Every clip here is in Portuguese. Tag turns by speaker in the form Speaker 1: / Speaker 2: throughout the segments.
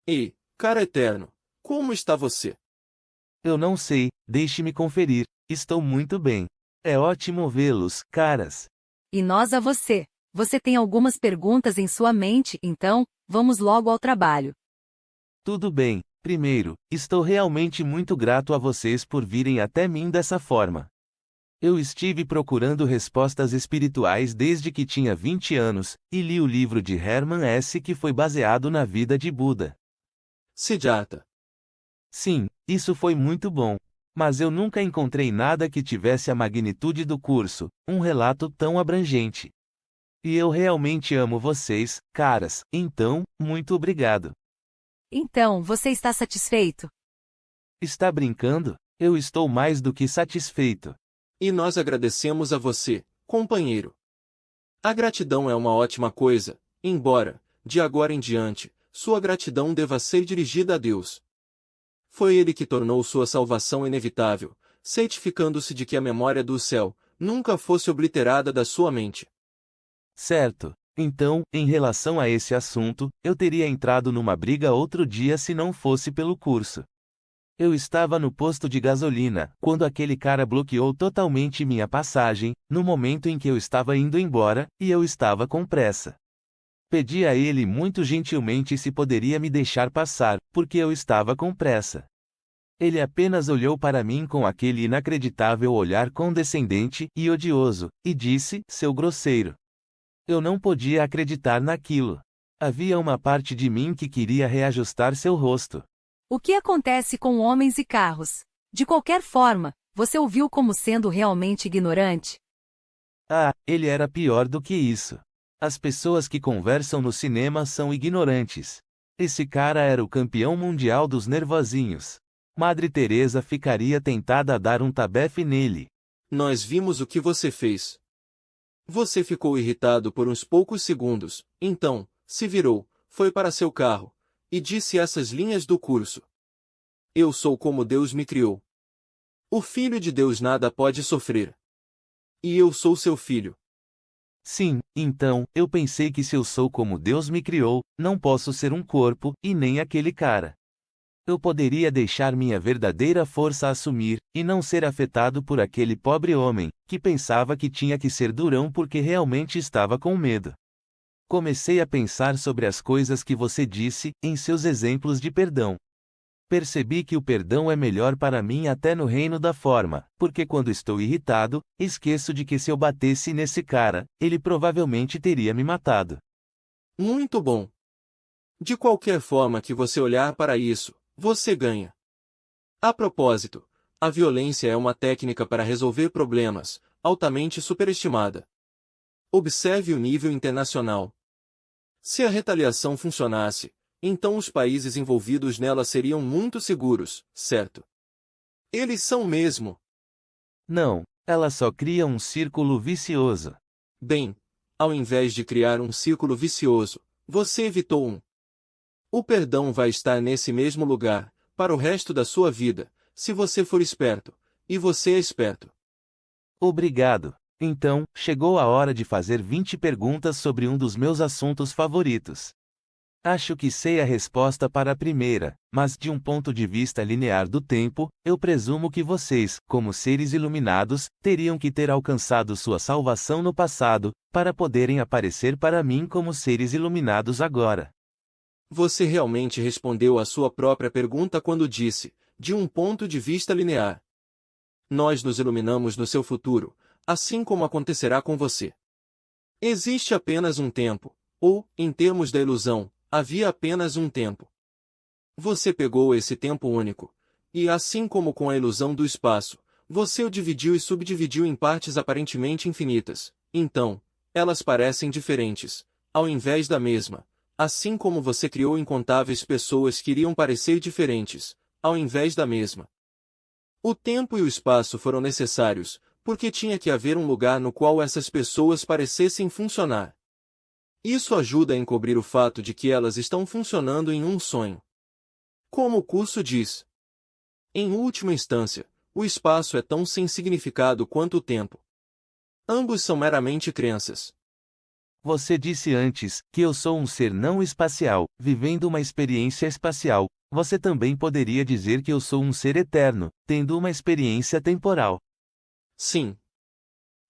Speaker 1: Ei, cara eterno, como está você?
Speaker 2: Eu não sei, deixe-me conferir. Estou muito bem. É ótimo vê-los, caras.
Speaker 3: E nós a você. Você tem algumas perguntas em sua mente, então, vamos logo ao trabalho.
Speaker 2: Tudo bem. Primeiro, estou realmente muito grato a vocês por virem até mim dessa forma. Eu estive procurando respostas espirituais desde que tinha 20 anos, e li o livro de Hermann Hesse que foi baseado na vida de Buda.
Speaker 1: Siddhartha.
Speaker 2: Sim, isso foi muito bom. Mas eu nunca encontrei nada que tivesse a magnitude do curso, um relato tão abrangente. E eu realmente amo vocês, caras, então, muito obrigado.
Speaker 3: Então, você está satisfeito?
Speaker 2: Está brincando? Eu estou mais do que satisfeito.
Speaker 1: E nós agradecemos a você, companheiro. A gratidão é uma ótima coisa, embora, de agora em diante, sua gratidão deva ser dirigida a Deus. Foi Ele que tornou sua salvação inevitável, certificando-se de que a memória do céu nunca fosse obliterada da sua mente.
Speaker 2: Certo. Então, em relação a esse assunto, eu teria entrado numa briga outro dia se não fosse pelo curso. Eu estava no posto de gasolina, quando aquele cara bloqueou totalmente minha passagem, no momento em que eu estava indo embora, e eu estava com pressa. Pedi a ele muito gentilmente se poderia me deixar passar, porque eu estava com pressa. Ele apenas olhou para mim com aquele inacreditável olhar condescendente e odioso, e disse, seu grosseiro. Eu não podia acreditar naquilo. Havia uma parte de mim que queria reajustar seu rosto.
Speaker 3: O que acontece com homens e carros? De qualquer forma, você o viu como sendo realmente ignorante?
Speaker 2: Ah, ele era pior do que isso. As pessoas que conversam no cinema são ignorantes. Esse cara era o campeão mundial dos nervosinhos. Madre Teresa ficaria tentada a dar um tabefe nele.
Speaker 1: Nós vimos o que você fez. Você ficou irritado por uns poucos segundos, então, se virou, foi para seu carro, e disse essas linhas do curso. Eu sou como Deus me criou. O Filho de Deus nada pode sofrer. E eu sou seu filho.
Speaker 2: Sim, então, eu pensei que se eu sou como Deus me criou, não posso ser um corpo, e nem aquele cara. Eu poderia deixar minha verdadeira força assumir, e não ser afetado por aquele pobre homem, que pensava que tinha que ser durão porque realmente estava com medo. Comecei a pensar sobre as coisas que você disse, em seus exemplos de perdão. Percebi que o perdão é melhor para mim até no reino da forma, porque quando estou irritado, esqueço de que se eu batesse nesse cara, ele provavelmente teria me matado.
Speaker 1: Muito bom. De qualquer forma que você olhar para isso, você ganha. A propósito, a violência é uma técnica para resolver problemas, altamente superestimada. Observe o nível internacional. Se a retaliação funcionasse, então os países envolvidos nela seriam muito seguros, certo? Eles são mesmo.
Speaker 2: Não, ela só cria um círculo vicioso.
Speaker 1: Bem, ao invés de criar um círculo vicioso, você evitou um. O perdão vai estar nesse mesmo lugar, para o resto da sua vida, se você for esperto, e você é esperto.
Speaker 2: Obrigado. Então, chegou a hora de fazer 20 perguntas sobre um dos meus assuntos favoritos. Acho que sei a resposta para a primeira, mas de um ponto de vista linear do tempo, eu presumo que vocês, como seres iluminados, teriam que ter alcançado sua salvação no passado, para poderem aparecer para mim como seres iluminados agora.
Speaker 1: Você realmente respondeu à sua própria pergunta quando disse, de um ponto de vista linear. Nós nos iluminamos no seu futuro, assim como acontecerá com você. Existe apenas um tempo, ou, em termos da ilusão, havia apenas um tempo. Você pegou esse tempo único, e assim como com a ilusão do espaço, você o dividiu e subdividiu em partes aparentemente infinitas. Então, elas parecem diferentes, ao invés da mesma, assim como você criou incontáveis pessoas que iriam parecer diferentes, ao invés da mesma. O tempo e o espaço foram necessários, porque tinha que haver um lugar no qual essas pessoas parecessem funcionar. Isso ajuda a encobrir o fato de que elas estão funcionando em um sonho. Como o curso diz. Em última instância, o espaço é tão sem significado quanto o tempo. Ambos são meramente crenças.
Speaker 2: Você disse antes que eu sou um ser não espacial, vivendo uma experiência espacial. Você também poderia dizer que eu sou um ser eterno, tendo uma experiência temporal.
Speaker 1: Sim.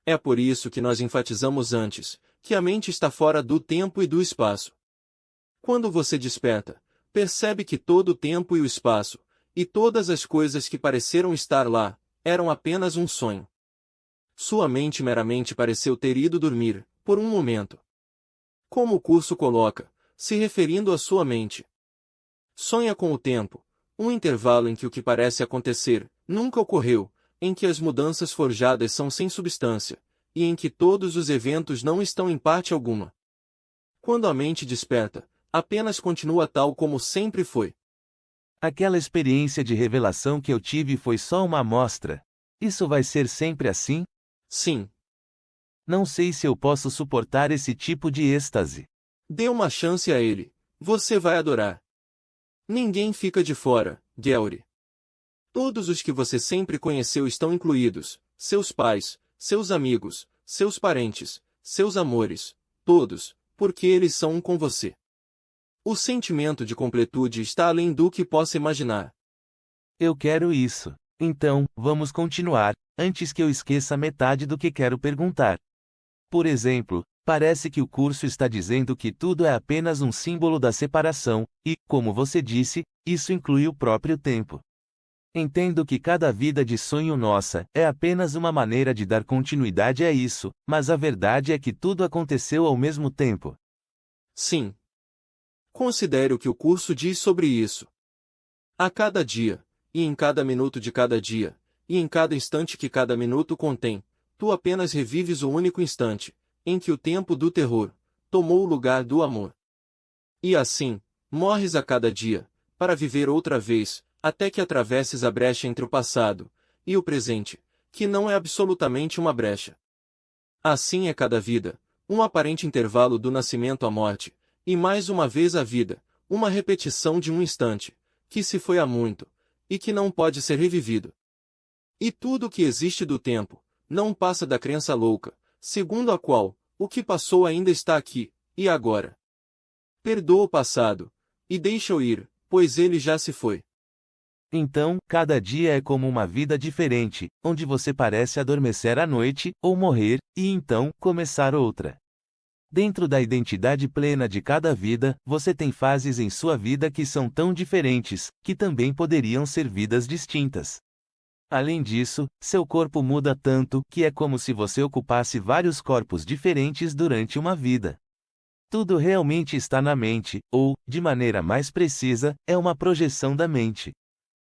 Speaker 1: É por isso que nós enfatizamos antes, que a mente está fora do tempo e do espaço. Quando você desperta, percebe que todo o tempo e o espaço, e todas as coisas que pareceram estar lá, eram apenas um sonho. Sua mente meramente pareceu ter ido dormir, por um momento. Como o curso coloca, se referindo à sua mente. Sonha com o tempo, um intervalo em que o que parece acontecer, nunca ocorreu, em que as mudanças forjadas são sem substância, e em que todos os eventos não estão em parte alguma. Quando a mente desperta, apenas continua tal como sempre foi.
Speaker 2: Aquela experiência de revelação que eu tive foi só uma amostra. Isso vai ser sempre assim?
Speaker 1: Sim.
Speaker 2: Não sei se eu posso suportar esse tipo de êxtase.
Speaker 1: Dê uma chance a ele. Você vai adorar. Ninguém fica de fora, Gary. Todos os que você sempre conheceu estão incluídos, seus pais, seus amigos, seus parentes, seus amores, todos, porque eles são um com você. O sentimento de completude está além do que possa imaginar.
Speaker 2: Eu quero isso. Então, vamos continuar, antes que eu esqueça metade do que quero perguntar. Por exemplo, parece que o curso está dizendo que tudo é apenas um símbolo da separação, e, como você disse, isso inclui o próprio tempo. Entendo que cada vida de sonho nossa é apenas uma maneira de dar continuidade a isso, mas a verdade é que tudo aconteceu ao mesmo tempo.
Speaker 1: Sim. Considere o que o curso diz sobre isso. A cada dia, e em cada minuto de cada dia, e em cada instante que cada minuto contém, tu apenas revives o único instante, em que o tempo do terror tomou o lugar do amor. E assim, morres a cada dia, para viver outra vez, até que atravesses a brecha entre o passado e o presente, que não é absolutamente uma brecha. Assim é cada vida, um aparente intervalo do nascimento à morte, e mais uma vez a vida, uma repetição de um instante, que se foi há muito, e que não pode ser revivido. E tudo o que existe do tempo, não passa da crença louca, segundo a qual, o que passou ainda está aqui, e agora. Perdoa o passado, e deixa-o ir, pois ele já se foi.
Speaker 2: Então, cada dia é como uma vida diferente, onde você parece adormecer à noite, ou morrer, e então, começar outra. Dentro da identidade plena de cada vida, você tem fases em sua vida que são tão diferentes, que também poderiam ser vidas distintas. Além disso, seu corpo muda tanto que é como se você ocupasse vários corpos diferentes durante uma vida. Tudo realmente está na mente, ou, de maneira mais precisa, é uma projeção da mente.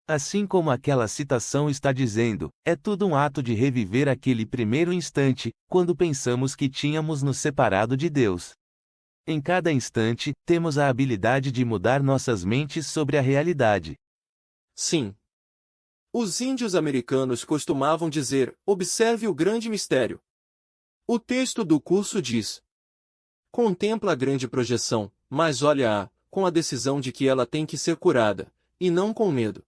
Speaker 2: Assim como aquela citação está dizendo, é tudo um ato de reviver aquele primeiro instante, quando pensamos que tínhamos nos separado de Deus. Em cada instante, temos a habilidade de mudar nossas mentes sobre a realidade.
Speaker 1: Sim. Os índios americanos costumavam dizer, observe o grande mistério. O texto do curso diz: contempla a grande projeção, mas olha-a, com a decisão de que ela tem que ser curada, e não com medo.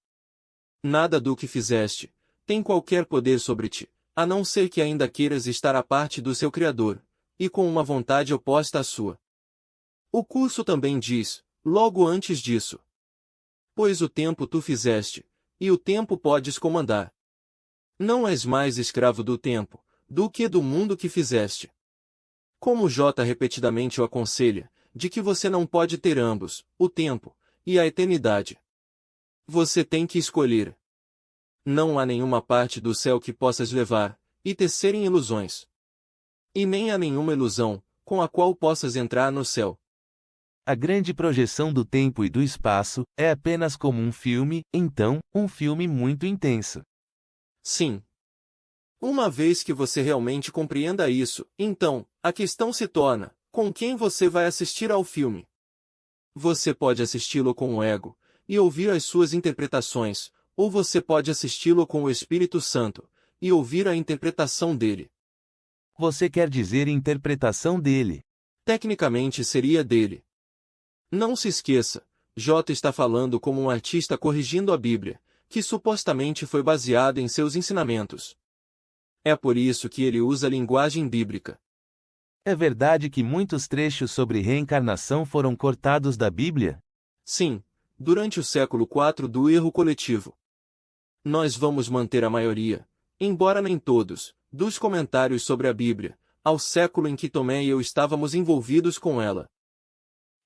Speaker 1: Nada do que fizeste tem qualquer poder sobre ti, a não ser que ainda queiras estar à parte do seu Criador, e com uma vontade oposta à sua. O curso também diz, logo antes disso: pois o tempo tu fizeste, e o tempo podes comandar. Não és mais escravo do tempo, do que do mundo que fizeste. Como J repetidamente o aconselha, de que você não pode ter ambos, o tempo e a eternidade. Você tem que escolher. Não há nenhuma parte do céu que possas levar, e tecerem ilusões. E nem há nenhuma ilusão, com a qual possas entrar no céu.
Speaker 2: A grande projeção do tempo e do espaço é apenas como um filme, então, um filme muito intenso.
Speaker 1: Sim. Uma vez que você realmente compreenda isso, então, a questão se torna, com quem você vai assistir ao filme? Você pode assisti-lo com o ego, e ouvir as suas interpretações, ou você pode assisti-lo com o Espírito Santo, e ouvir a interpretação dele.
Speaker 2: Você quer dizer interpretação dele?
Speaker 1: Tecnicamente seria dele. Não se esqueça, J está falando como um artista corrigindo a Bíblia, que supostamente foi baseada em seus ensinamentos. É por isso que ele usa a linguagem bíblica.
Speaker 2: É verdade que muitos trechos sobre reencarnação foram cortados da Bíblia?
Speaker 1: Sim, durante o século IV do erro coletivo. Nós vamos manter a maioria, embora nem todos, dos comentários sobre a Bíblia, ao século em que Tomé e eu estávamos envolvidos com ela.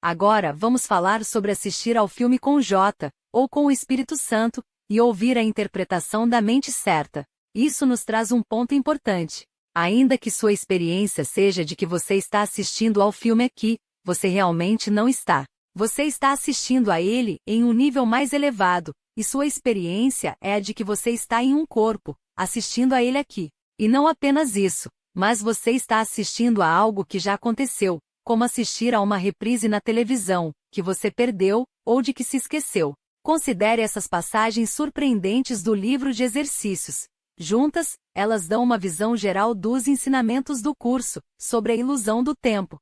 Speaker 3: Agora vamos falar sobre assistir ao filme com J, ou com o Espírito Santo, e ouvir a interpretação da mente certa. Isso nos traz um ponto importante. Ainda que sua experiência seja de que você está assistindo ao filme aqui, você realmente não está. Você está assistindo a ele em um nível mais elevado, e sua experiência é a de que você está em um corpo, assistindo a ele aqui. E não apenas isso, mas você está assistindo a algo que já aconteceu, como assistir a uma reprise na televisão, que você perdeu, ou de que se esqueceu. Considere essas passagens surpreendentes do livro de exercícios. Juntas, elas dão uma visão geral dos ensinamentos do curso, sobre a ilusão do tempo.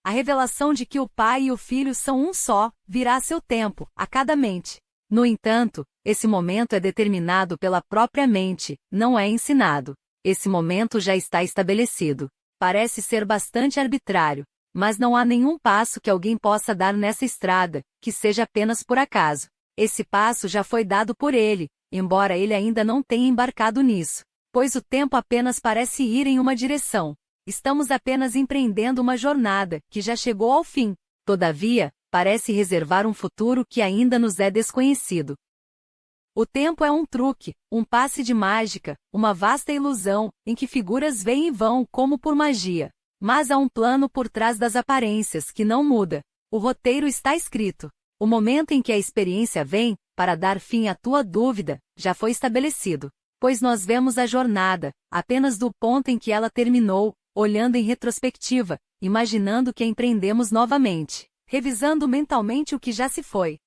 Speaker 3: A revelação de que o Pai e o Filho são um só, virá a seu tempo, a cada mente. No entanto, esse momento é determinado pela própria mente, não é ensinado. Esse momento já está estabelecido. Parece ser bastante arbitrário, mas não há nenhum passo que alguém possa dar nessa estrada, que seja apenas por acaso. Esse passo já foi dado por ele, embora ele ainda não tenha embarcado nisso. Pois o tempo apenas parece ir em uma direção. Estamos apenas empreendendo uma jornada, que já chegou ao fim. Todavia, parece reservar um futuro que ainda nos é desconhecido. O tempo é um truque, um passe de mágica, uma vasta ilusão, em que figuras vêm e vão como por magia. Mas há um plano por trás das aparências que não muda. O roteiro está escrito. O momento em que a experiência vem, para dar fim à tua dúvida, já foi estabelecido. Pois nós vemos a jornada, apenas do ponto em que ela terminou, olhando em retrospectiva, imaginando que a empreendemos novamente, revisando mentalmente o que já se foi.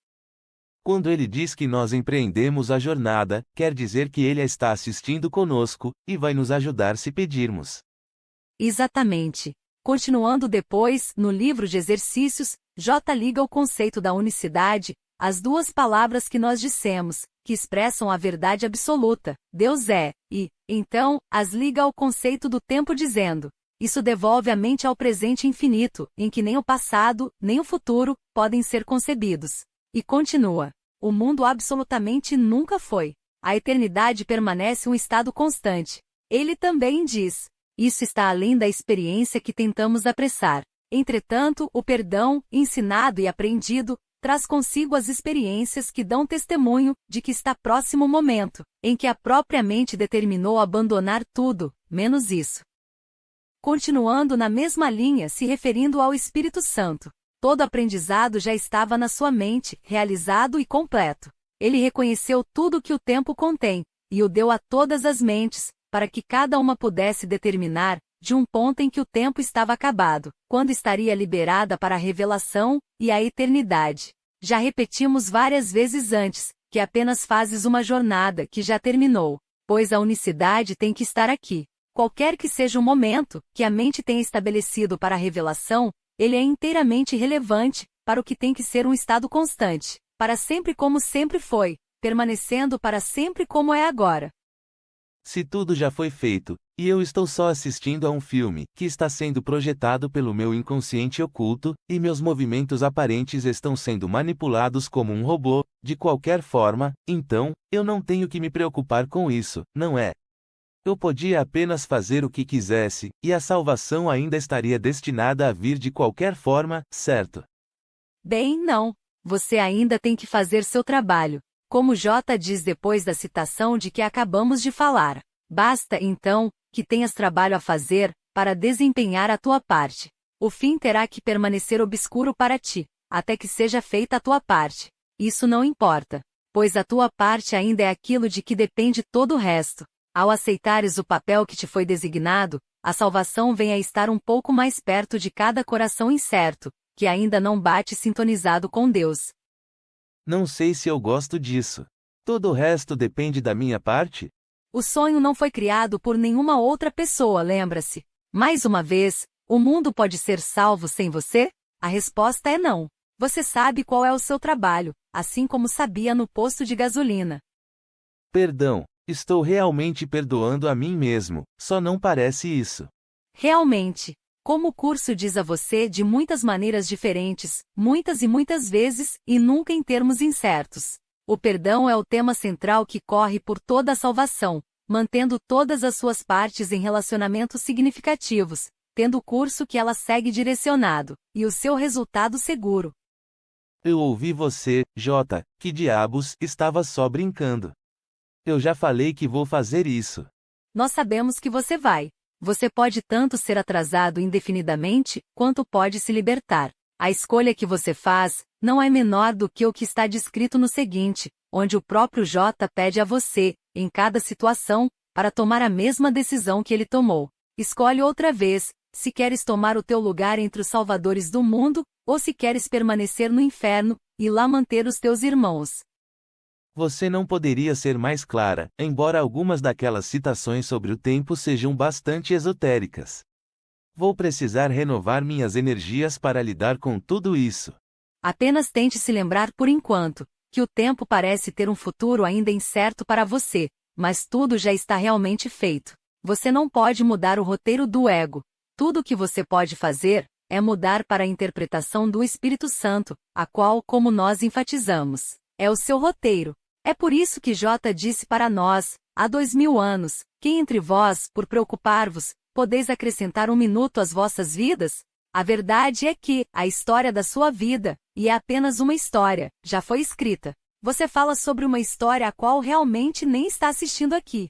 Speaker 2: Quando ele diz que nós empreendemos a jornada, quer dizer que ele a está assistindo conosco, e vai nos ajudar se pedirmos.
Speaker 3: Exatamente. Continuando depois, no livro de exercícios, J liga o conceito da unicidade, as duas palavras que nós dissemos, que expressam a verdade absoluta, Deus é, e, então, as liga ao conceito do tempo dizendo, isso devolve a mente ao presente infinito, em que nem o passado, nem o futuro, podem ser concebidos. E continua, o mundo absolutamente nunca foi. A eternidade permanece um estado constante. Ele também diz, isso está além da experiência que tentamos apressar. Entretanto, o perdão, ensinado e aprendido, traz consigo as experiências que dão testemunho de que está próximo o momento, em que a própria mente determinou abandonar tudo, menos isso. Continuando na mesma linha se referindo ao Espírito Santo, todo aprendizado já estava na sua mente, realizado e completo. Ele reconheceu tudo que o tempo contém, e o deu a todas as mentes, para que cada uma pudesse determinar, de um ponto em que o tempo estava acabado, quando estaria liberada para a revelação e a eternidade. Já repetimos várias vezes antes, que apenas fazes uma jornada que já terminou, pois a unicidade tem que estar aqui. Qualquer que seja o momento que a mente tenha estabelecido para a revelação, ele é inteiramente relevante para o que tem que ser um estado constante, para sempre como sempre foi, permanecendo para sempre como é agora.
Speaker 2: Se tudo já foi feito, e eu estou só assistindo a um filme que está sendo projetado pelo meu inconsciente oculto, e meus movimentos aparentes estão sendo manipulados como um robô, de qualquer forma, então, eu não tenho que me preocupar com isso, não é? Eu podia apenas fazer o que quisesse, e a salvação ainda estaria destinada a vir de qualquer forma, certo?
Speaker 3: Bem, não. Você ainda tem que fazer seu trabalho. Como J diz depois da citação de que acabamos de falar. Basta, então, que tenhas trabalho a fazer, para desempenhar a tua parte. O fim terá que permanecer obscuro para ti, até que seja feita a tua parte. Isso não importa, pois a tua parte ainda é aquilo de que depende todo o resto. Ao aceitares o papel que te foi designado, a salvação vem a estar um pouco mais perto de cada coração incerto, que ainda não bate sintonizado com Deus.
Speaker 2: Não sei se eu gosto disso. Todo o resto depende da minha parte?
Speaker 3: O sonho não foi criado por nenhuma outra pessoa, lembra-se. Mais uma vez, o mundo pode ser salvo sem você? A resposta é não. Você sabe qual é o seu trabalho, assim como sabia no posto de gasolina.
Speaker 2: Perdão, estou realmente perdoando a mim mesmo, só não parece isso.
Speaker 3: Realmente. Como o curso diz a você de muitas maneiras diferentes, muitas e muitas vezes, e nunca em termos incertos. O perdão é o tema central que corre por toda a salvação, mantendo todas as suas partes em relacionamentos significativos, tendo o curso que ela segue direcionado, e o seu resultado seguro.
Speaker 2: Eu ouvi você, Jota, que diabos, estava só brincando. Eu já falei que vou fazer isso.
Speaker 3: Nós sabemos que você vai. Você pode tanto ser atrasado indefinidamente, quanto pode se libertar. A escolha que você faz não é menor do que o que está descrito no seguinte, onde o próprio J pede a você, em cada situação, para tomar a mesma decisão que ele tomou. Escolhe outra vez, se queres tomar o teu lugar entre os salvadores do mundo, ou se queres permanecer no inferno, e lá manter os teus irmãos.
Speaker 2: Você não poderia ser mais clara, embora algumas daquelas citações sobre o tempo sejam bastante esotéricas. Vou precisar renovar minhas energias para lidar com tudo isso.
Speaker 3: Apenas tente se lembrar por enquanto, que o tempo parece ter um futuro ainda incerto para você, mas tudo já está realmente feito. Você não pode mudar o roteiro do ego. Tudo o que você pode fazer é mudar para a interpretação do Espírito Santo, a qual, como nós enfatizamos, é o seu roteiro. É por isso que J disse para nós, há 2000 anos, quem entre vós, por preocupar-vos, podeis acrescentar um minuto às vossas vidas? A verdade é que, a história da sua vida, e é apenas uma história, já foi escrita. Você fala sobre uma história a qual realmente nem está assistindo aqui.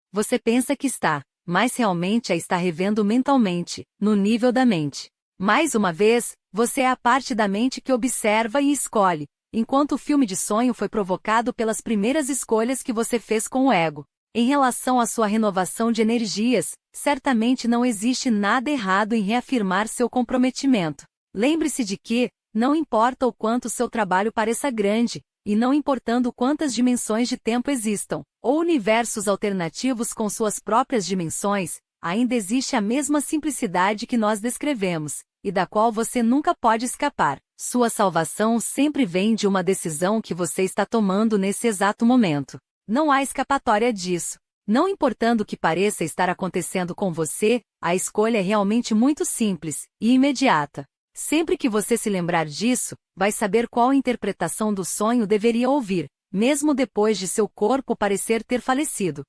Speaker 3: Você pensa que está, mas realmente a está revendo mentalmente, no nível da mente. Mais uma vez, você é a parte da mente que observa e escolhe, enquanto o filme de sonho foi provocado pelas primeiras escolhas que você fez com o ego. Em relação à sua renovação de energias, certamente não existe nada errado em reafirmar seu comprometimento. Lembre-se de que, não importa o quanto seu trabalho pareça grande, e não importando quantas dimensões de tempo existam, ou universos alternativos com suas próprias dimensões, ainda existe a mesma simplicidade que nós descrevemos, e da qual você nunca pode escapar. Sua salvação sempre vem de uma decisão que você está tomando nesse exato momento. Não há escapatória disso. Não importando o que pareça estar acontecendo com você, a escolha é realmente muito simples e imediata. Sempre que você se lembrar disso, vai saber qual interpretação do sonho deveria ouvir, mesmo depois de seu corpo parecer ter falecido.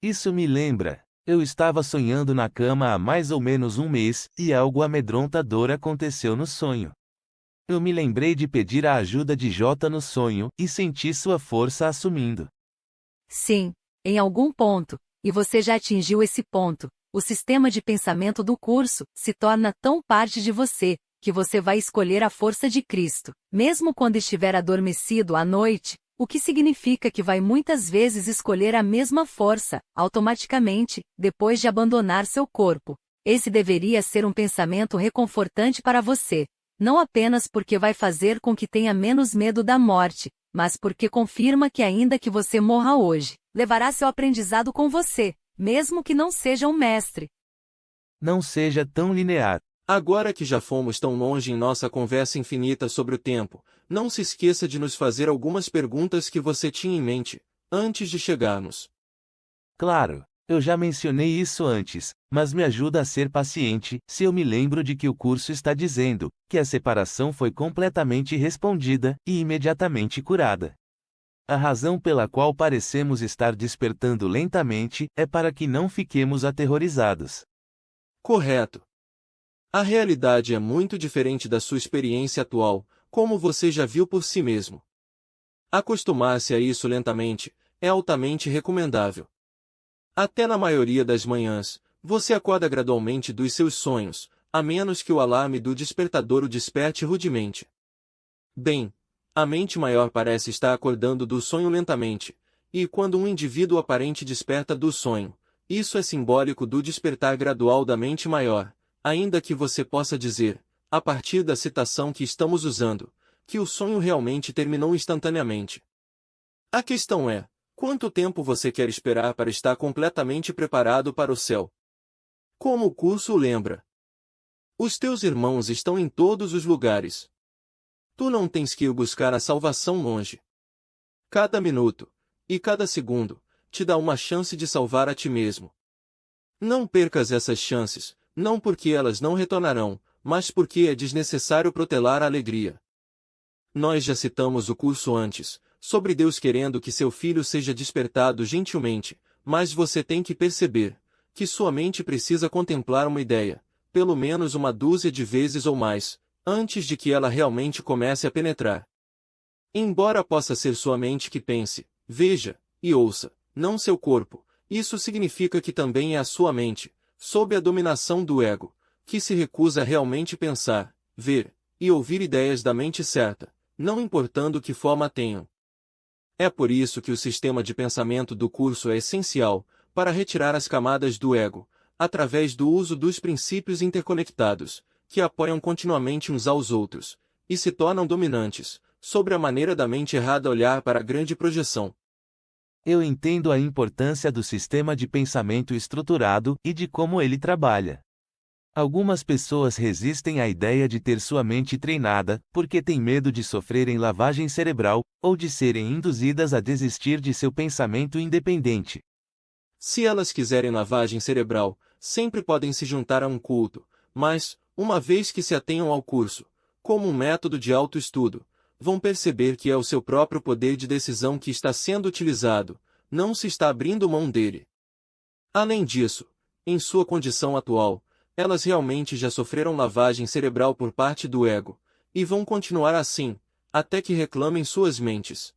Speaker 2: Isso me lembra. Eu estava sonhando na cama há mais ou menos um mês, e algo amedrontador aconteceu no sonho. Eu me lembrei de pedir a ajuda de J no sonho, e senti sua força assumindo.
Speaker 3: Sim, em algum ponto, e você já atingiu esse ponto, o sistema de pensamento do curso se torna tão parte de você, que você vai escolher a força de Cristo, mesmo quando estiver adormecido à noite, o que significa que vai muitas vezes escolher a mesma força, automaticamente, depois de abandonar seu corpo. Esse deveria ser um pensamento reconfortante para você, não apenas porque vai fazer com que tenha menos medo da morte, mas porque confirma que ainda que você morra hoje, levará seu aprendizado com você, mesmo que não seja um mestre.
Speaker 2: Não seja tão linear.
Speaker 1: Agora que já fomos tão longe em nossa conversa infinita sobre o tempo, não se esqueça de nos fazer algumas perguntas que você tinha em mente, antes de chegarmos.
Speaker 2: Claro, eu já mencionei isso antes, mas me ajuda a ser paciente se eu me lembro de que o curso está dizendo que a separação foi completamente respondida e imediatamente curada. A razão pela qual parecemos estar despertando lentamente é para que não fiquemos aterrorizados.
Speaker 1: Correto. A realidade é muito diferente da sua experiência atual, como você já viu por si mesmo. Acostumar-se a isso lentamente é altamente recomendável. Até na maioria das manhãs, você acorda gradualmente dos seus sonhos, a menos que o alarme do despertador o desperte rudemente. Bem, a mente maior parece estar acordando do sonho lentamente, e quando um indivíduo aparente desperta do sonho, isso é simbólico do despertar gradual da mente maior, ainda que você possa dizer, a partir da citação que estamos usando, que o sonho realmente terminou instantaneamente. A questão é, quanto tempo você quer esperar para estar completamente preparado para o céu? Como o curso o lembra, os teus irmãos estão em todos os lugares. Tu não tens que ir buscar a salvação longe. Cada minuto, e cada segundo, te dá uma chance de salvar a ti mesmo. Não percas essas chances, Não porque elas não retornarão, mas porque é desnecessário protelar a alegria. Nós já citamos o curso antes, sobre Deus querendo que seu filho seja despertado gentilmente, mas você tem que perceber que sua mente precisa contemplar uma ideia, pelo menos uma dúzia de vezes ou mais, antes de que ela realmente comece a penetrar. Embora possa ser sua mente que pense, veja e ouça, não seu corpo, isso significa que também é a sua mente, sob a dominação do ego, que se recusa a realmente pensar, ver e ouvir ideias da mente certa, não importando que forma tenham. É por isso que o sistema de pensamento do curso é essencial, para retirar as camadas do ego, através do uso dos princípios interconectados, que apoiam continuamente uns aos outros, e se tornam dominantes, sobre a maneira da mente errada olhar para a grande projeção.
Speaker 2: Eu entendo a importância do sistema de pensamento estruturado e de como ele trabalha. Algumas pessoas resistem à ideia de ter sua mente treinada, porque têm medo de sofrerem lavagem cerebral, ou de serem induzidas a desistir de seu pensamento independente.
Speaker 1: Se elas quiserem lavagem cerebral, sempre podem se juntar a um culto, mas, uma vez que se atenham ao curso, como um método de autoestudo, vão perceber que é o seu próprio poder de decisão que está sendo utilizado, não se está abrindo mão dele. Além disso, em sua condição atual, elas realmente já sofreram lavagem cerebral por parte do ego, e vão continuar assim, até que reclamem suas mentes.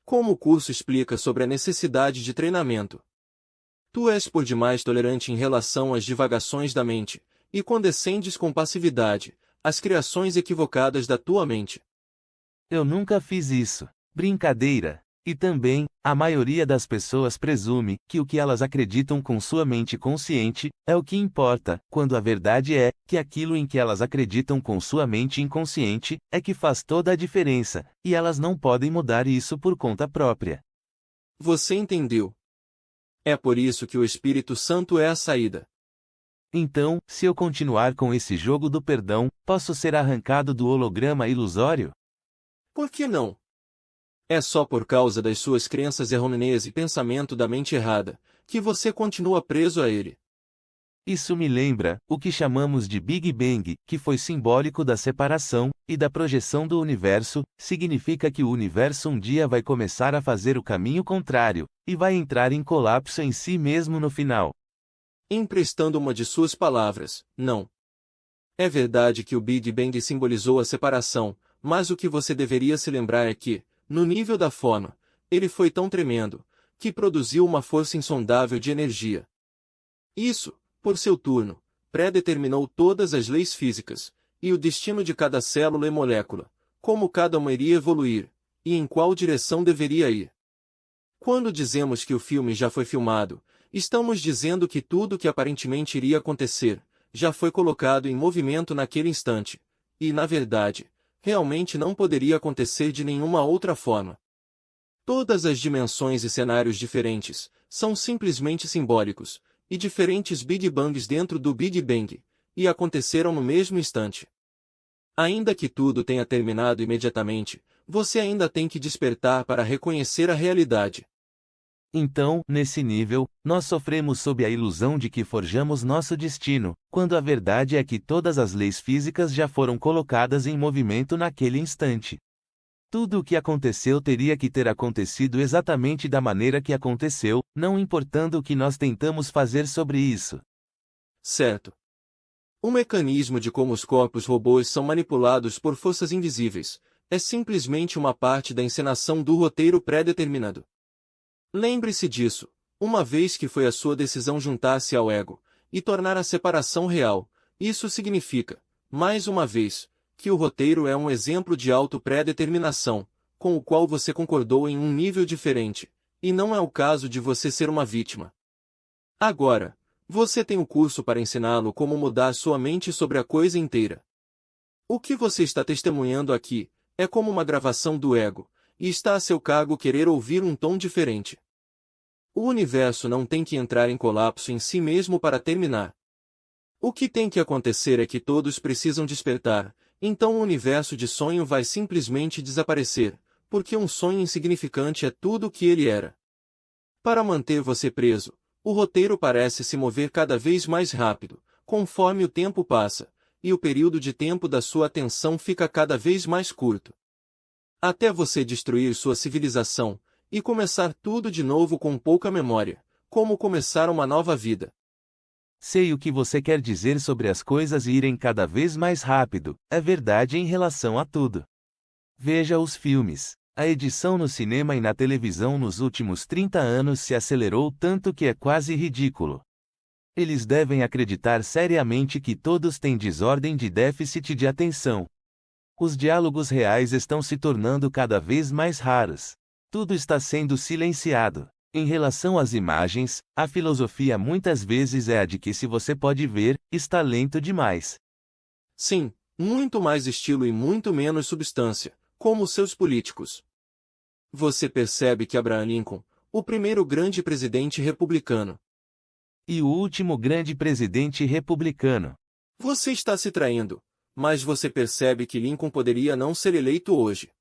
Speaker 1: Como o curso explica sobre a necessidade de treinamento? Tu és por demais tolerante em relação às divagações da mente, e condescendes com passividade, às criações equivocadas da tua mente.
Speaker 2: Eu nunca fiz isso. Brincadeira. E também, a maioria das pessoas presume que o que elas acreditam com sua mente consciente é o que importa, quando a verdade é que aquilo em que elas acreditam com sua mente inconsciente é que faz toda a diferença, e elas não podem mudar isso por conta própria.
Speaker 1: Você entendeu? É por isso que o Espírito Santo é a saída.
Speaker 2: Então, se eu continuar com esse jogo do perdão, posso ser arrancado do holograma ilusório?
Speaker 1: Por que não? É só por causa das suas crenças errôneas e pensamento da mente errada, que você continua preso a ele.
Speaker 2: Isso me lembra o que chamamos de Big Bang, que foi simbólico da separação e da projeção do universo, significa que o universo um dia vai começar a fazer o caminho contrário, e vai entrar em colapso em si mesmo no final.
Speaker 1: Emprestando uma de suas palavras, não. É verdade que o Big Bang simbolizou a separação, mas o que você deveria se lembrar é que, no nível da forma, ele foi tão tremendo, que produziu uma força insondável de energia. Isso, por seu turno, predeterminou todas as leis físicas, e o destino de cada célula e molécula, como cada uma iria evoluir, e em qual direção deveria ir. Quando dizemos que o filme já foi filmado, estamos dizendo que tudo que aparentemente iria acontecer, já foi colocado em movimento naquele instante, e, na verdade, realmente não poderia acontecer de nenhuma outra forma. Todas as dimensões e cenários diferentes, são simplesmente simbólicos, e diferentes Big Bangs dentro do Big Bang, e aconteceram no mesmo instante. Ainda que tudo tenha terminado imediatamente, você ainda tem que despertar para reconhecer a realidade.
Speaker 2: Então, nesse nível, nós sofremos sob a ilusão de que forjamos nosso destino, quando a verdade é que todas as leis físicas já foram colocadas em movimento naquele instante. Tudo o que aconteceu teria que ter acontecido exatamente da maneira que aconteceu, não importando o que nós tentamos fazer sobre isso.
Speaker 1: Certo. O mecanismo de como os corpos robôs são manipulados por forças invisíveis é simplesmente uma parte da encenação do roteiro pré-determinado. Lembre-se disso, uma vez que foi a sua decisão juntar-se ao ego e tornar a separação real. Isso significa, mais uma vez, que o roteiro é um exemplo de auto-pré-determinação, com o qual você concordou em um nível diferente, e não é o caso de você ser uma vítima. Agora, você tem o curso para ensiná-lo como mudar sua mente sobre a coisa inteira. O que você está testemunhando aqui é como uma gravação do ego, e está a seu cargo querer ouvir um tom diferente. O universo não tem que entrar em colapso em si mesmo para terminar. O que tem que acontecer é que todos precisam despertar, então o universo de sonho vai simplesmente desaparecer, porque um sonho insignificante é tudo o que ele era. Para manter você preso, o roteiro parece se mover cada vez mais rápido, conforme o tempo passa, e o período de tempo da sua atenção fica cada vez mais curto. Até você destruir sua civilização, e começar tudo de novo com pouca memória, como começar uma nova vida.
Speaker 2: Sei o que você quer dizer sobre as coisas irem cada vez mais rápido, é verdade em relação a tudo. Veja os filmes. A edição no cinema e na televisão nos últimos 30 anos se acelerou tanto que é quase ridículo. Eles devem acreditar seriamente que todos têm desordem de déficit de atenção. Os diálogos reais estão se tornando cada vez mais raros. Tudo está sendo silenciado. Em relação às imagens, a filosofia muitas vezes é a de que se você pode ver, está lento demais.
Speaker 1: Sim, muito mais estilo e muito menos substância, como os seus políticos. Você percebe que Abraham Lincoln, o primeiro grande presidente republicano,
Speaker 2: E o último grande presidente republicano.
Speaker 1: Você está se traindo, mas você percebe que Lincoln poderia não ser eleito hoje.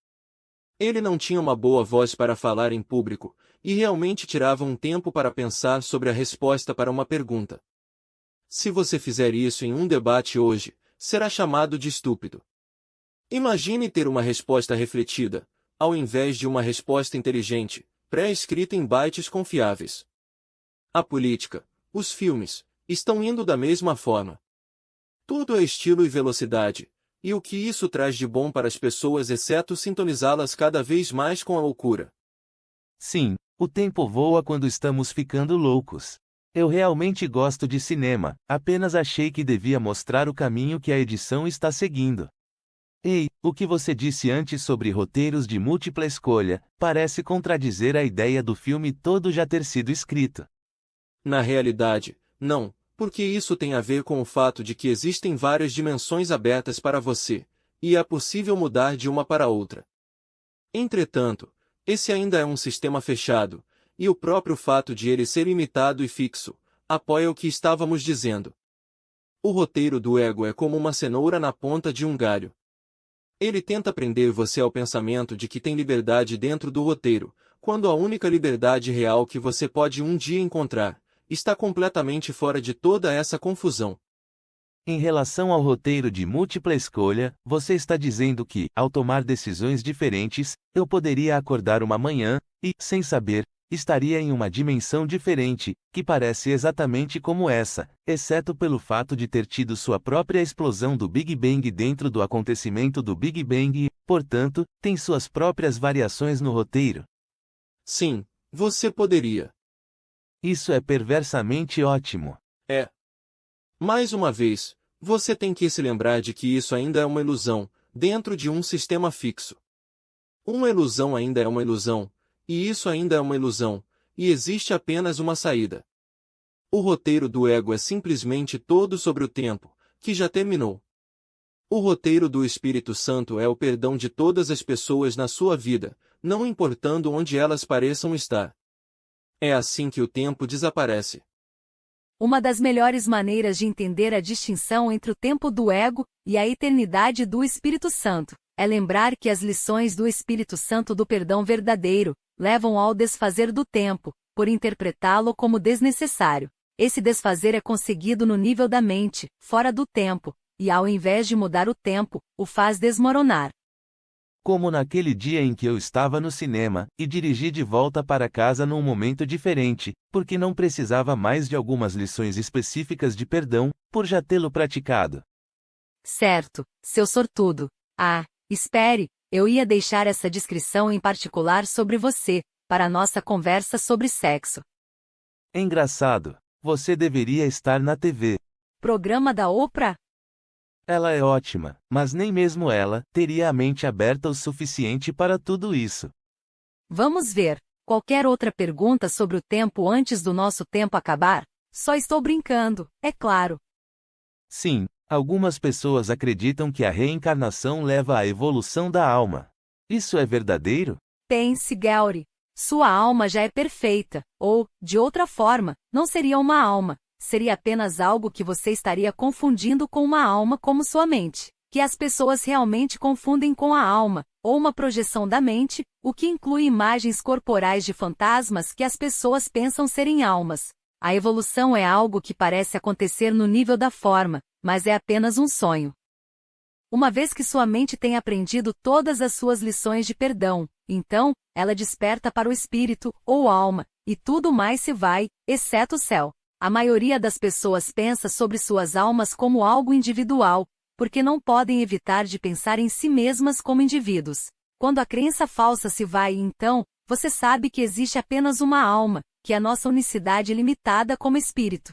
Speaker 1: Ele não tinha uma boa voz para falar em público, e realmente tirava um tempo para pensar sobre a resposta para uma pergunta. Se você fizer isso em um debate hoje, será chamado de estúpido. Imagine ter uma resposta refletida, ao invés de uma resposta inteligente, pré-escrita em bytes confiáveis. A política, os filmes, estão indo da mesma forma. Tudo é estilo e velocidade, e o que isso traz de bom para as pessoas exceto sintonizá-las cada vez mais com a loucura.
Speaker 2: Sim, o tempo voa quando estamos ficando loucos. Eu realmente gosto de cinema, apenas achei que devia mostrar o caminho que a edição está seguindo. Ei, o que você disse antes sobre roteiros de múltipla escolha, parece contradizer a ideia do filme todo já ter sido escrito.
Speaker 1: Na realidade, não, porque isso tem a ver com o fato de que existem várias dimensões abertas para você, e é possível mudar de uma para outra. Entretanto, esse ainda é um sistema fechado, e o próprio fato de ele ser limitado e fixo, apoia o que estávamos dizendo. O roteiro do ego é como uma cenoura na ponta de um galho. Ele tenta prender você ao pensamento de que tem liberdade dentro do roteiro, quando a única liberdade real que você pode um dia encontrar, está completamente fora de toda essa confusão.
Speaker 2: Em relação ao roteiro de múltipla escolha, você está dizendo que, ao tomar decisões diferentes, eu poderia acordar uma manhã, e, sem saber, estaria em uma dimensão diferente, que parece exatamente como essa, exceto pelo fato de ter tido sua própria explosão do Big Bang dentro do acontecimento do Big Bang e, portanto, tem suas próprias variações no roteiro.
Speaker 1: Sim, você poderia.
Speaker 2: Isso é perversamente ótimo.
Speaker 1: É. Mais uma vez, você tem que se lembrar de que isso ainda é uma ilusão, dentro de um sistema fixo. Uma ilusão ainda é uma ilusão, e isso ainda é uma ilusão, e existe apenas uma saída. O roteiro do ego é simplesmente todo sobre o tempo, que já terminou. O roteiro do Espírito Santo é o perdão de todas as pessoas na sua vida, não importando onde elas pareçam estar. É assim que o tempo desaparece.
Speaker 3: Uma das melhores maneiras de entender a distinção entre o tempo do ego e a eternidade do Espírito Santo é lembrar que as lições do Espírito Santo do perdão verdadeiro levam ao desfazer do tempo, por interpretá-lo como desnecessário. Esse desfazer é conseguido no nível da mente, fora do tempo, e ao invés de mudar o tempo, o faz desmoronar.
Speaker 2: Como naquele dia em que eu estava no cinema, e dirigi de volta para casa num momento diferente, porque não precisava mais de algumas lições específicas de perdão, por já tê-lo praticado.
Speaker 3: Certo, seu sortudo. Ah, espere, eu ia deixar essa descrição em particular sobre você, para a nossa conversa sobre sexo.
Speaker 2: Engraçado. Você deveria estar na TV.
Speaker 3: Programa da Oprah?
Speaker 2: Ela é ótima, mas nem mesmo ela teria a mente aberta o suficiente para tudo isso.
Speaker 3: Vamos ver. Qualquer outra pergunta sobre o tempo antes do nosso tempo acabar? Só estou brincando, é claro.
Speaker 2: Sim, algumas pessoas acreditam que a reencarnação leva à evolução da alma. Isso é verdadeiro?
Speaker 3: Pense, Gary. Sua alma já é perfeita, ou, de outra forma, não seria uma alma. Seria apenas algo que você estaria confundindo com uma alma como sua mente, que as pessoas realmente confundem com a alma, ou uma projeção da mente, o que inclui imagens corporais de fantasmas que as pessoas pensam serem almas. A evolução é algo que parece acontecer no nível da forma, mas é apenas um sonho. Uma vez que sua mente tem aprendido todas as suas lições de perdão, então, ela desperta para o espírito, ou alma, e tudo mais se vai, exceto o céu. A maioria das pessoas pensa sobre suas almas como algo individual, porque não podem evitar de pensar em si mesmas como indivíduos. Quando a crença falsa se vai, então, você sabe que existe apenas uma alma, que é a nossa unicidade limitada como espírito.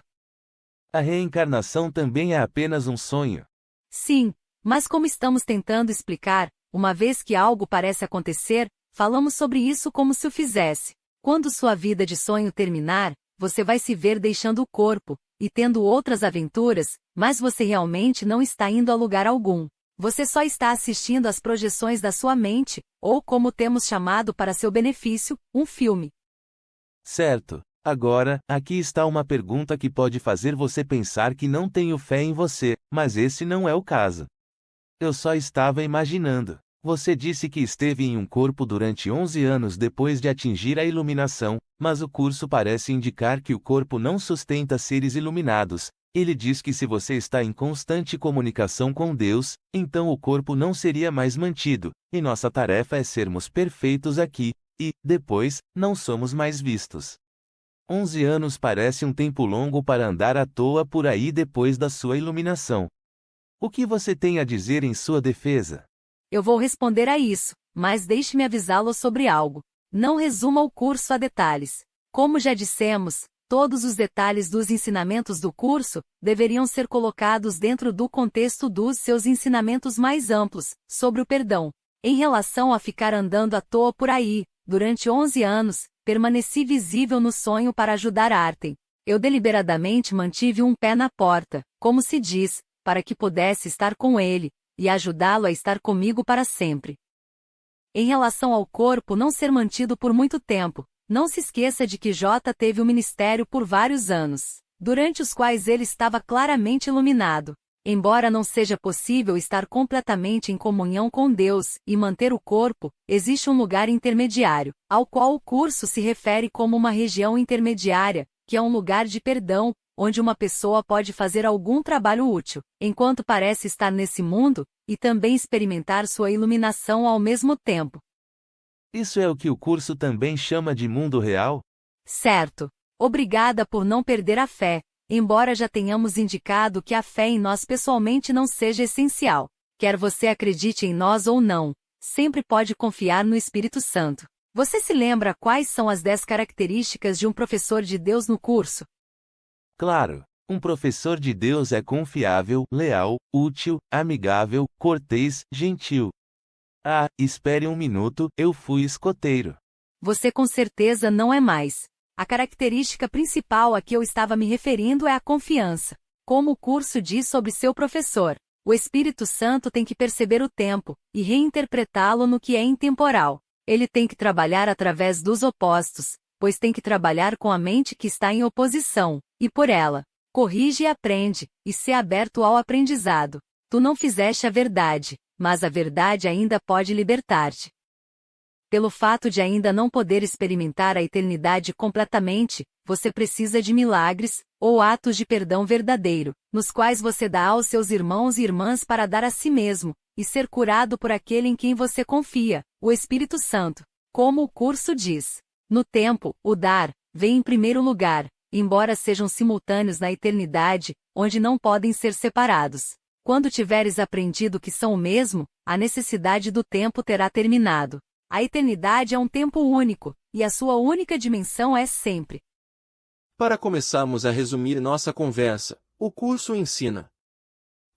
Speaker 2: A reencarnação também é apenas um sonho.
Speaker 3: Sim, mas como estamos tentando explicar, uma vez que algo parece acontecer, falamos sobre isso como se o fizesse. Quando sua vida de sonho terminar, você vai se ver deixando o corpo, e tendo outras aventuras, mas você realmente não está indo a lugar algum. Você só está assistindo às projeções da sua mente, ou como temos chamado para seu benefício, um filme.
Speaker 2: Certo. Agora, aqui está uma pergunta que pode fazer você pensar que não tenho fé em você, mas esse não é o caso. Eu só estava imaginando. Você disse que esteve em um corpo durante 11 anos depois de atingir a iluminação, mas o curso parece indicar que o corpo não sustenta seres iluminados. Ele diz que se você está em constante comunicação com Deus, então o corpo não seria mais mantido, e nossa tarefa é sermos perfeitos aqui, e, depois, não somos mais vistos. 11 anos parece um tempo longo para andar à toa por aí depois da sua iluminação. O que você tem a dizer em sua defesa?
Speaker 3: Eu vou responder a isso, mas deixe-me avisá-lo sobre algo. Não resuma o curso a detalhes. Como já dissemos, todos os detalhes dos ensinamentos do curso deveriam ser colocados dentro do contexto dos seus ensinamentos mais amplos, sobre o perdão. Em relação a ficar andando à toa por aí, durante 11 anos, permaneci visível no sonho para ajudar Artem. Eu deliberadamente mantive um pé na porta, como se diz, para que pudesse estar com ele, e ajudá-lo a estar comigo para sempre. Em relação ao corpo não ser mantido por muito tempo, não se esqueça de que J teve o ministério por vários anos, durante os quais ele estava claramente iluminado. Embora não seja possível estar completamente em comunhão com Deus e manter o corpo, existe um lugar intermediário, ao qual o curso se refere como uma região intermediária, que é um lugar de perdão, onde uma pessoa pode fazer algum trabalho útil, enquanto parece estar nesse mundo, e também experimentar sua iluminação ao mesmo tempo.
Speaker 2: Isso é o que o curso também chama de mundo real?
Speaker 3: Certo. Obrigada por não perder a fé, embora já tenhamos indicado que a fé em nós pessoalmente não seja essencial. Quer você acredite em nós ou não, sempre pode confiar no Espírito Santo. Você se lembra quais são as 10 características de um professor de Deus no curso?
Speaker 2: Claro, um professor de Deus é confiável, leal, útil, amigável, cortês, gentil. Ah, espere um minuto, eu fui escoteiro.
Speaker 3: Você com certeza não é mais. A característica principal a que eu estava me referindo é a confiança. Como o curso diz sobre seu professor, o Espírito Santo tem que perceber o tempo e reinterpretá-lo no que é intemporal. Ele tem que trabalhar através dos opostos, pois tem que trabalhar com a mente que está em oposição, e por ela. Corrige e aprende, e ser aberto ao aprendizado. Tu não fizeste a verdade, mas a verdade ainda pode libertar-te. Pelo fato de ainda não poder experimentar a eternidade completamente, você precisa de milagres, ou atos de perdão verdadeiro, nos quais você dá aos seus irmãos e irmãs para dar a si mesmo, e ser curado por aquele em quem você confia, o Espírito Santo. Como o curso diz. No tempo, o dar, vem em primeiro lugar, embora sejam simultâneos na eternidade, onde não podem ser separados. Quando tiveres aprendido que são o mesmo, a necessidade do tempo terá terminado. A eternidade é um tempo único, e a sua única dimensão é sempre.
Speaker 1: Para começarmos a resumir nossa conversa, o curso ensina: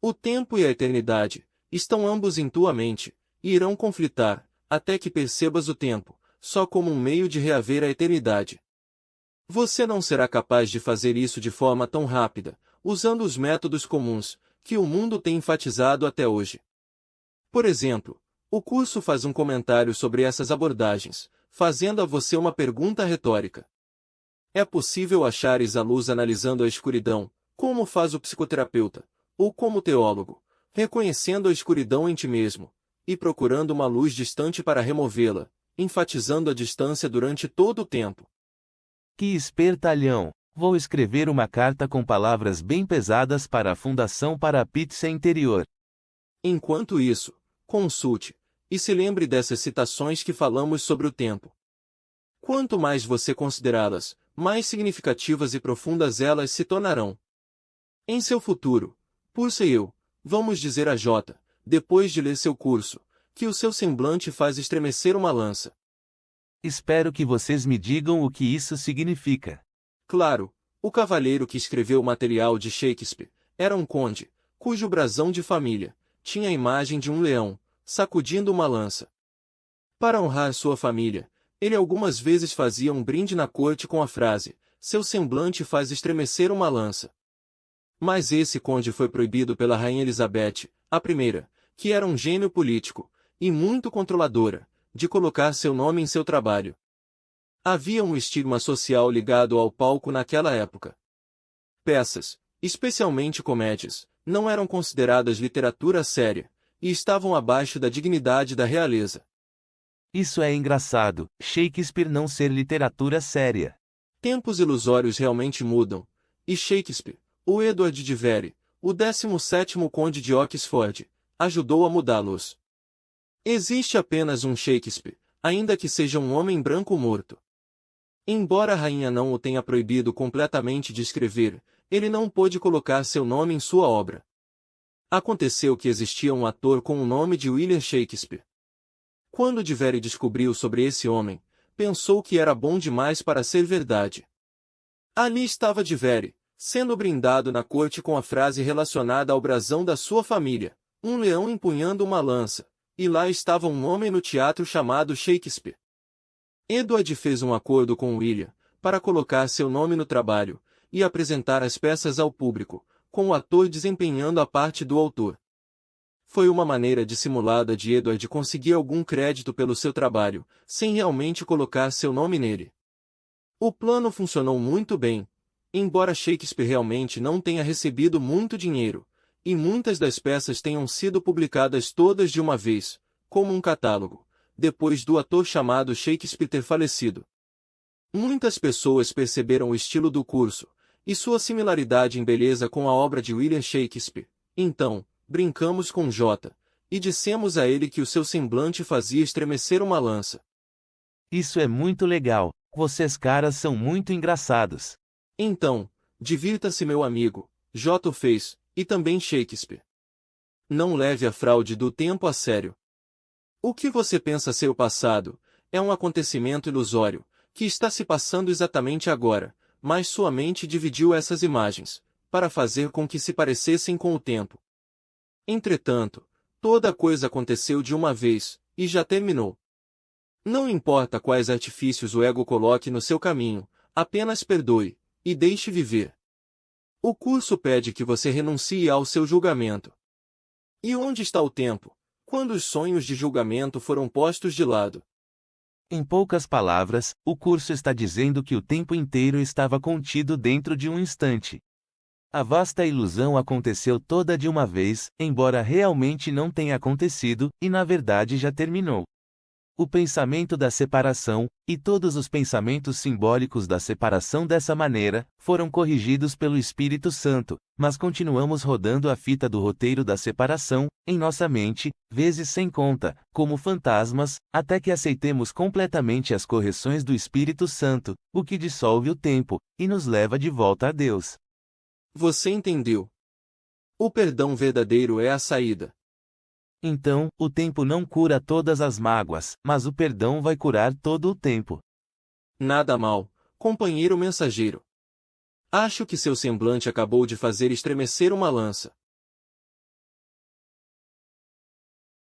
Speaker 1: o tempo e a eternidade estão ambos em tua mente, e irão conflitar, até que percebas o tempo só como um meio de reaver a eternidade. Você não será capaz de fazer isso de forma tão rápida, usando os métodos comuns, que o mundo tem enfatizado até hoje. Por exemplo, o curso faz um comentário sobre essas abordagens, fazendo a você uma pergunta retórica. É possível achares a luz analisando a escuridão, como faz o psicoterapeuta, ou como teólogo, reconhecendo a escuridão em ti mesmo, e procurando uma luz distante para removê-la, enfatizando a distância durante todo o tempo.
Speaker 2: Que espertalhão! Vou escrever uma carta com palavras bem pesadas para a Fundação para a Pizza Interior.
Speaker 1: Enquanto isso, consulte, e se lembre dessas citações que falamos sobre o tempo. Quanto mais você considerá-las, mais significativas e profundas elas se tornarão. Em seu futuro, Pulse e eu, vamos dizer a J, depois de ler seu curso, que o seu semblante faz estremecer uma lança.
Speaker 2: Espero que vocês me digam o que isso significa.
Speaker 1: Claro, o cavalheiro que escreveu o material de Shakespeare era um conde, cujo brasão de família tinha a imagem de um leão, sacudindo uma lança. Para honrar sua família, ele algumas vezes fazia um brinde na corte com a frase, seu semblante faz estremecer uma lança. Mas esse conde foi proibido pela Rainha Elizabeth, a primeira, que era um gênio político, e muito controladora, de colocar seu nome em seu trabalho. Havia um estigma social ligado ao palco naquela época. Peças, especialmente comédias, não eram consideradas literatura séria, e estavam abaixo da dignidade da realeza.
Speaker 2: Isso é engraçado, Shakespeare não ser literatura séria.
Speaker 1: Tempos ilusórios realmente mudam, e Shakespeare, o Edward de Vere, o 17º conde de Oxford, ajudou a mudá-los. Existe apenas um Shakespeare, ainda que seja um homem branco morto. Embora a rainha não o tenha proibido completamente de escrever, ele não pôde colocar seu nome em sua obra. Aconteceu que existia um ator com o nome de William Shakespeare. Quando de Vere descobriu sobre esse homem, pensou que era bom demais para ser verdade. Ali estava de Vere, sendo brindado na corte com a frase relacionada ao brasão da sua família, um leão empunhando uma lança, e lá estava um homem no teatro chamado Shakespeare. Edward fez um acordo com William, para colocar seu nome no trabalho, e apresentar as peças ao público, com o ator desempenhando a parte do autor. Foi uma maneira dissimulada de Edward conseguir algum crédito pelo seu trabalho, sem realmente colocar seu nome nele. O plano funcionou muito bem, embora Shakespeare realmente não tenha recebido muito dinheiro, e muitas das peças tenham sido publicadas todas de uma vez, como um catálogo, depois do ator chamado Shakespeare ter falecido. Muitas pessoas perceberam o estilo do curso, e sua similaridade em beleza com a obra de William Shakespeare. Então, brincamos com J, e dissemos a ele que o seu semblante fazia estremecer uma lança.
Speaker 2: Isso é muito legal, vocês caras são muito engraçados.
Speaker 1: Então, divirta-se meu amigo, J o fez, e também Shakespeare. Não leve a fraude do tempo a sério. O que você pensa ser o passado, é um acontecimento ilusório, que está se passando exatamente agora, mas sua mente dividiu essas imagens, para fazer com que se parecessem com o tempo. Entretanto, toda a coisa aconteceu de uma vez, e já terminou. Não importa quais artifícios o ego coloque no seu caminho, apenas perdoe, e deixe viver. O curso pede que você renuncie ao seu julgamento. E onde está o tempo, quando os sonhos de julgamento foram postos de lado?
Speaker 2: Em poucas palavras, o curso está dizendo que o tempo inteiro estava contido dentro de um instante. A vasta ilusão aconteceu toda de uma vez, embora realmente não tenha acontecido, e na verdade já terminou. O pensamento da separação, e todos os pensamentos simbólicos da separação dessa maneira, foram corrigidos pelo Espírito Santo, mas continuamos rodando a fita do roteiro da separação, em nossa mente, vezes sem conta, como fantasmas, até que aceitemos completamente as correções do Espírito Santo, o que dissolve o tempo, e nos leva de volta a Deus.
Speaker 1: Você entendeu? O perdão verdadeiro é a saída.
Speaker 2: Então, o tempo não cura todas as mágoas, mas o perdão vai curar todo o tempo.
Speaker 1: Nada mal, companheiro mensageiro. Acho que seu semblante acabou de fazer estremecer uma lança.